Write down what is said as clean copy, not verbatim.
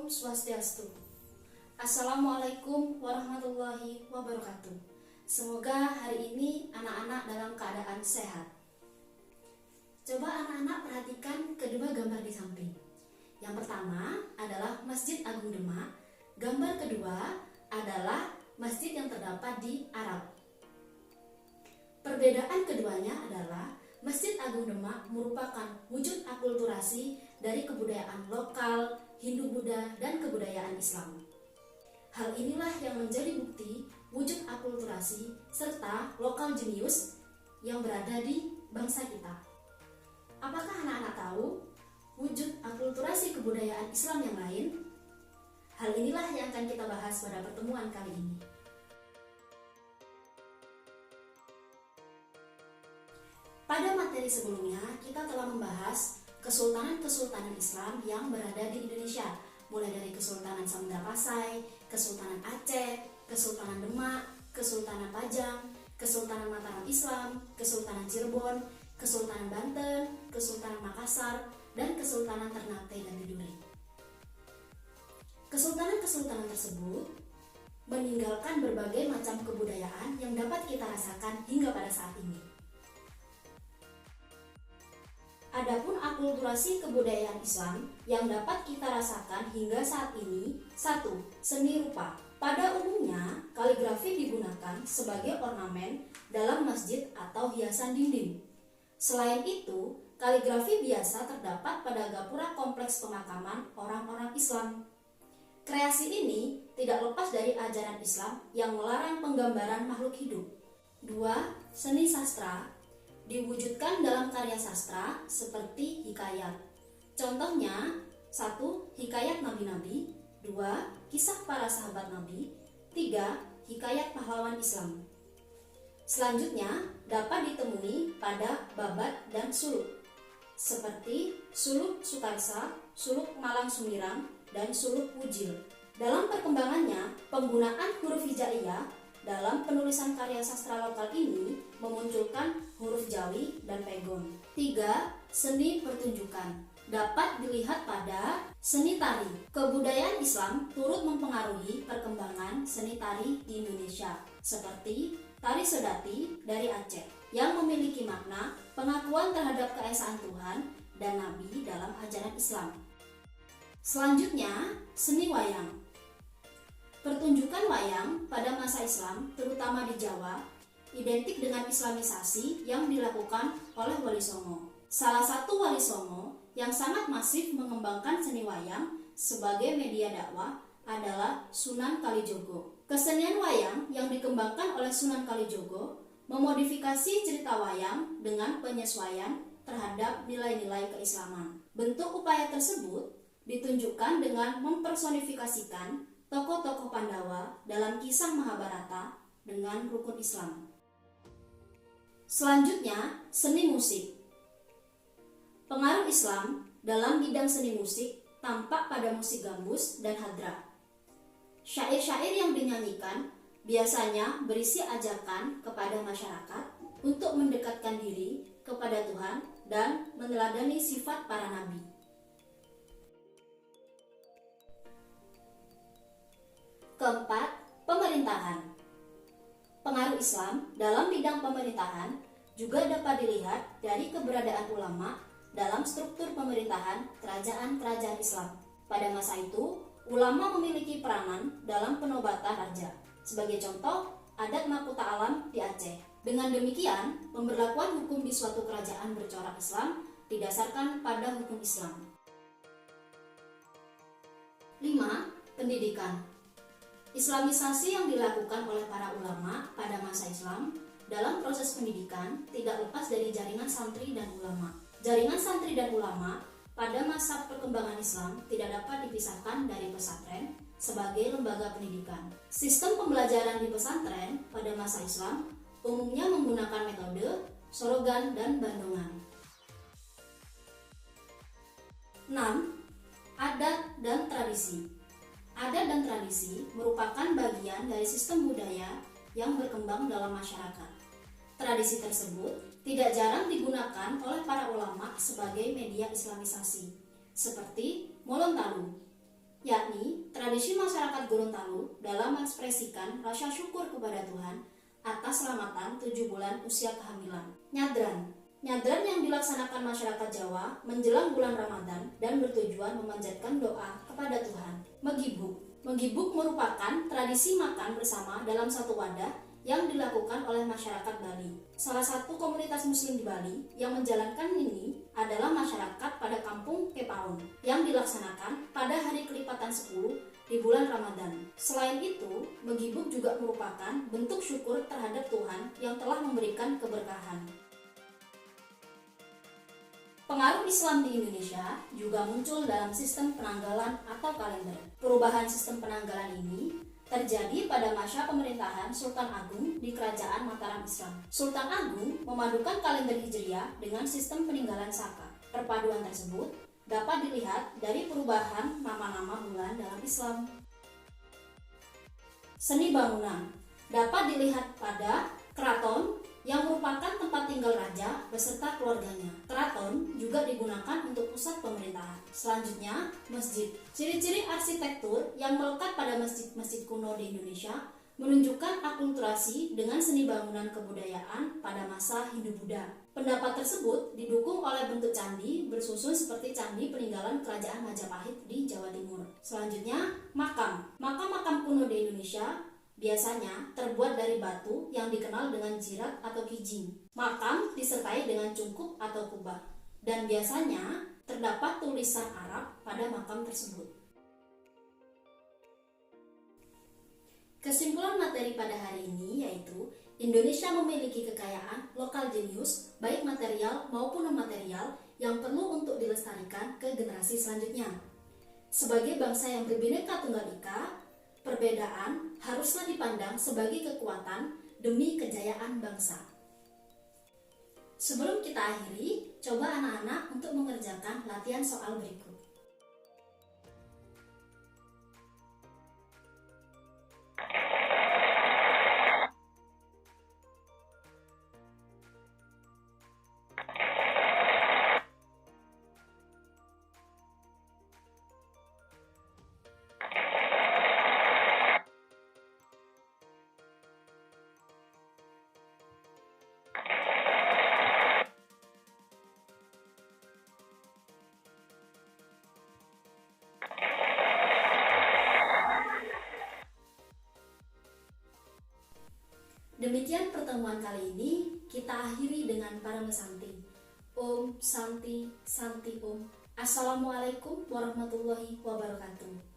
Om Swastiastu. Assalamualaikum warahmatullahi wabarakatuh. Semoga hari ini anak-anak dalam keadaan sehat. Coba anak-anak perhatikan kedua gambar di samping. Yang pertama adalah Masjid Agung Demak. Gambar kedua adalah masjid yang terdapat di Arab. Perbedaan keduanya adalah Masjid Agung Demak merupakan wujud akulturasi dari kebudayaan lokal, Hindu-Buddha, dan kebudayaan Islam. Hal inilah yang menjadi bukti wujud akulturasi serta lokal jenius yang berada di bangsa kita. Apakah anak-anak tahu wujud akulturasi kebudayaan Islam yang lain? Hal inilah yang akan kita bahas pada pertemuan kali ini. Pada materi sebelumnya, kita telah membahas kesultanan-kesultanan Islam yang berada di Indonesia, mulai dari Kesultanan Samudra Pasai, Kesultanan Aceh, Kesultanan Demak, Kesultanan Pajang, Kesultanan Mataram Islam, Kesultanan Cirebon, Kesultanan Banten, Kesultanan Makassar, dan Kesultanan Ternate dan Tidore. Kesultanan-kesultanan tersebut meninggalkan berbagai macam kebudayaan yang dapat kita rasakan hingga pada saat ini. Adapun akulturasi kebudayaan Islam yang dapat kita rasakan hingga saat ini, 1. Seni rupa. Pada umumnya, kaligrafi digunakan sebagai ornamen dalam masjid atau hiasan dinding. Selain itu, kaligrafi biasa terdapat pada gapura kompleks pemakaman orang-orang Islam. Kreasi ini tidak lepas dari ajaran Islam yang melarang penggambaran makhluk hidup. 2. Seni sastra diwujudkan dalam karya sastra seperti hikayat. Contohnya, 1. Hikayat Nabi-Nabi, 2. Kisah para sahabat Nabi, 3. Hikayat pahlawan Islam. Selanjutnya, dapat ditemui pada babat dan suluk, seperti suluk Sukarsa, suluk Malang Sumirang, dan suluk Wujil. Dalam perkembangannya, penggunaan huruf hijaiyah dalam penulisan karya sastra lokal ini memunculkan huruf Jawi dan Pegon. 3. Seni pertunjukan dapat dilihat pada seni tari. Kebudayaan Islam turut mempengaruhi perkembangan seni tari di Indonesia, seperti tari Sedati dari Aceh yang memiliki makna pengakuan terhadap keesaan Tuhan dan Nabi dalam ajaran Islam. Selanjutnya, seni wayang. Pertunjukan wayang pada masa Islam, terutama di Jawa, identik dengan islamisasi yang dilakukan oleh Wali Songo. Salah satu Wali Songo yang sangat masif mengembangkan seni wayang sebagai media dakwah adalah Sunan Kalijogo. Kesenian wayang yang dikembangkan oleh Sunan Kalijogo memodifikasi cerita wayang dengan penyesuaian terhadap nilai-nilai keislaman. Bentuk upaya tersebut ditunjukkan dengan mempersonifikasikan tokoh-tokoh Pandawa dalam kisah Mahabharata dengan rukun Islam. Selanjutnya, seni musik. Pengaruh Islam dalam bidang seni musik tampak pada musik gambus dan hadrah. Syair-syair yang dinyanyikan biasanya berisi ajakan kepada masyarakat untuk mendekatkan diri kepada Tuhan dan meneladani sifat para nabi. Keempat, pemerintahan. Pengaruh Islam dalam bidang pemerintahan juga dapat dilihat dari keberadaan ulama dalam struktur pemerintahan kerajaan-kerajaan Islam. Pada masa itu, ulama memiliki peranan dalam penobatan raja. Sebagai contoh, adat Makuta Alam di Aceh. Dengan demikian, pemberlakuan hukum di suatu kerajaan bercorak Islam didasarkan pada hukum Islam. 5. Pendidikan. Islamisasi yang dilakukan oleh para ulama pada masa Islam dalam proses pendidikan tidak lepas dari jaringan santri dan ulama. Jaringan santri dan ulama pada masa perkembangan Islam tidak dapat dipisahkan dari pesantren sebagai lembaga pendidikan. Sistem pembelajaran di pesantren pada masa Islam umumnya menggunakan metode sorogan dan bandongan. 6. Adat dan tradisi. Adat dan tradisi merupakan bagian dari sistem budaya yang berkembang dalam masyarakat. Tradisi tersebut tidak jarang digunakan oleh para ulama sebagai media islamisasi, seperti Molontalu, yakni tradisi masyarakat Gorontalo dalam mengekspresikan rasa syukur kepada Tuhan atas selamatan 7 bulan usia kehamilan. Nyadran. Nyadran yang dilaksanakan masyarakat Jawa menjelang bulan Ramadan dan bertujuan memanjatkan doa kepada Tuhan. Megibuk. Megibuk merupakan tradisi makan bersama dalam satu wadah yang dilakukan oleh masyarakat Bali. Salah satu komunitas muslim di Bali yang menjalankan ini adalah masyarakat pada kampung Kepaun yang dilaksanakan pada hari kelipatan 10 di bulan Ramadan. Selain itu, Megibuk juga merupakan bentuk syukur terhadap Tuhan yang telah memberikan keberkahan. Pengaruh Islam di Indonesia juga muncul dalam sistem penanggalan atau kalender. Perubahan sistem penanggalan ini terjadi pada masa pemerintahan Sultan Agung di Kerajaan Mataram Islam. Sultan Agung memadukan kalender Hijriah dengan sistem peninggalan Saka. Perpaduan tersebut dapat dilihat dari perubahan nama-nama bulan dalam Islam. Seni bangunan dapat dilihat pada keraton yang merupakan tempat tinggal raja beserta keluarganya. Keraton juga digunakan untuk pusat pemerintahan. Selanjutnya, masjid. Ciri-ciri arsitektur yang melekat pada masjid-masjid kuno di Indonesia menunjukkan akulturasi dengan seni bangunan kebudayaan pada masa Hindu-Buddha. Pendapat tersebut didukung oleh bentuk candi bersusun seperti candi peninggalan Kerajaan Majapahit di Jawa Timur. Selanjutnya, makam. Makam-makam kuno di Indonesia biasanya terbuat dari batu yang dikenal dengan jirat atau kijing. Makam disertai dengan cungkup atau kubah, dan biasanya terdapat tulisan Arab pada makam tersebut. Kesimpulan materi pada hari ini yaitu Indonesia memiliki kekayaan lokal jenius baik material maupun non-material yang perlu untuk dilestarikan ke generasi selanjutnya. Sebagai bangsa yang berbineka tunggal ika, perbedaan haruslah dipandang sebagai kekuatan demi kejayaan bangsa. Sebelum kita akhiri, coba anak-anak untuk mengerjakan latihan soal berikut. Demikian pertemuan kali ini, kita akhiri dengan Paramesanti. Om Santi Santi Om. Assalamualaikum warahmatullahi wabarakatuh.